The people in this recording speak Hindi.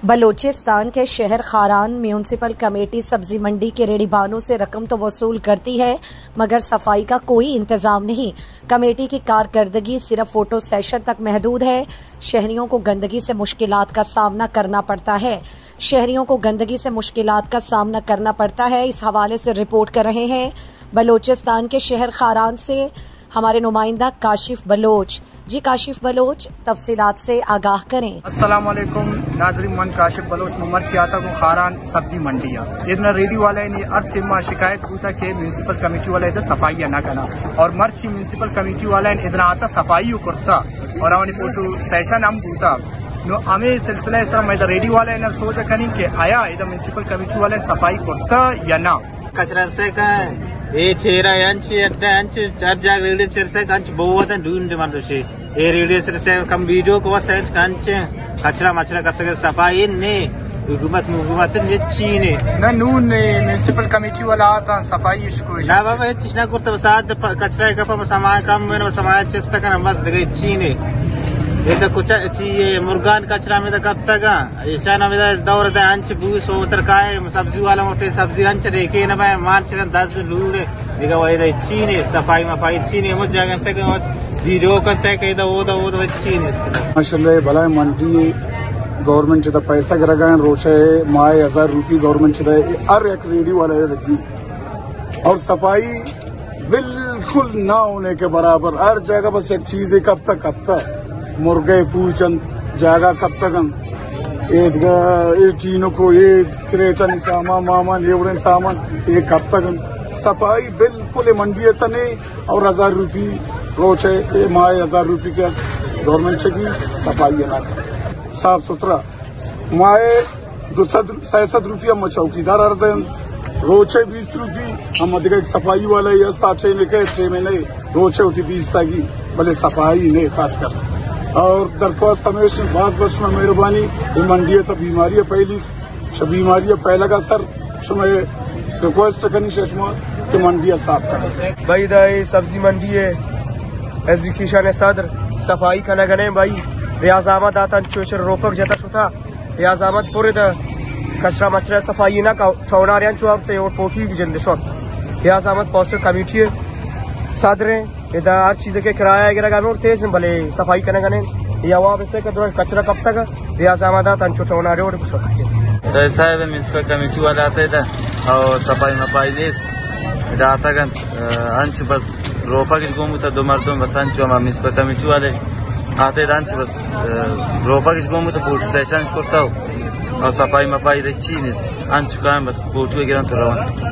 बलोचिस्तान के शहर खारान म्यूनसिपल कमेटी सब्जी मंडी के रेहड़ीबानों से रकम तो वसूल करती है, मगर सफाई का कोई इंतजाम नहीं। कमेटी की कारकर्दगी सिर्फ फोटो सेशन तक महदूद है। शहरियों को गंदगी से मुश्किलात का सामना करना पड़ता है। इस हवाले से रिपोर्ट कर रहे हैं बलोचिस्तान के शहर खारान से हमारे नुमाइंदा काशिफ बलोच। जी काशिफ बलोच, तफसीलात से आगाह करें। अस्सलाम वालेकुम नाज़रीन, मन काशिफ बलोच नंबर छियाता को खारान सब्जी मंडिया इतना रेडी वाले ने अर्थ चिम्मा शिकायत होता के म्यूनसिपल कमेटी वाले इधर सफाई ना करना और मर्ची म्यूनसिपल कमेटी वाले इधर आता सफाई करता और हमारे फोटो सेशन हम होता नो हमें सिलसिला इस मैं रेडी वाले ने सोचा करें कि आया इधर म्यूनसिपल कमेटी वाले सफाई करता या ना कचरा से का ये चेहरा यांची अड्डा यांची चार जाग रेडियो चेहरा से कांच बहुत है ढूंढ दे मानो से ये रेडियो से कम वीडियो को सेंच कांच कचरा मचरा करते के सफाई ने हुकूमत ने चीने ना नून ने म्यूनसिपल कमेटी वाला आता सफाई इसको ना बाबा चिना करते बसाद कचरा का पम समाज कम में समाज चेष्टा करना बस देखे चीने ये तो कुछ ये मुर्गान कचरा में तो कब तक ईशाना में दौर दे अंच बूस होतर काय सब्जी वाला मोटे सब्जी अंच देखे ना भाई मान से 10 लूले देखा वही तो चीने सफाई मफाई चीने मुझ जगह से वीडियो का से कहीं वो चीने माशाल्लाह भला मंडी गवर्नमेंट से पैसा गिरा रोचे माए 1000 रुपये गवर्नमेंट से हर एक रेडियो वाले लगी और सफाई बिल्कुल ना होने के बराबर हर जगह बस एक चीज है कब तक मुर्गे पूछन जागा कब तक चीनों को ये क्रेचन सामान ये सामान ये कब तक सफाई बिल्कुल मंडी ऐसा नहीं और 1000 रुपये रोज है माए 1000 रुपये के गवर्नमेंट से की सफाई है ना साफ सुथरा माए 267 रुपये हम चौकीदार अर्ज रोज 20 रुपये हम अधिक सफाई वाला ये 6 महीने रोज होती 20 तक भले सफाई नहीं खास कर और दरख्वास्त हमेशा 5 वर्ष में मेहरबानी ये मंडी सब बीमारियां पहला का सर रिक्वेस्ट करनी शेषमा कि मंडिया साफ करें भाई दाई सब्जी मंडी है एजुकेशन सदर सफाई करना गने भाई रियाज अहमद आता चोचर रोपक जता सुथा रियाज अहमद पूरे द कचरा मचरा सफाई ना का चौना रियान चुआवते और पोठी की जंदे शॉट रियाज अहमद पोस्टर कमेटी सदर इधर हर चीज के किराया वगैरह और तेज भले सफाई करने गने या वहाँ से कचरा कब तक रियाज अहमद आता चौना रे और तो ऐसा है म्यूनसिपल कमेटी वाले आते थे और सफाई मफाई इधर आता अंश बस रोपा की घूमू था 2 मर्दों बस अंश म्यूनसिपल कमेटी वाले आते अंश बस रोपा की घूमू तो पूछ सेशन करता हूँ और सफाई मफाई रही अंश का बस पूछ वगैरह तो रवा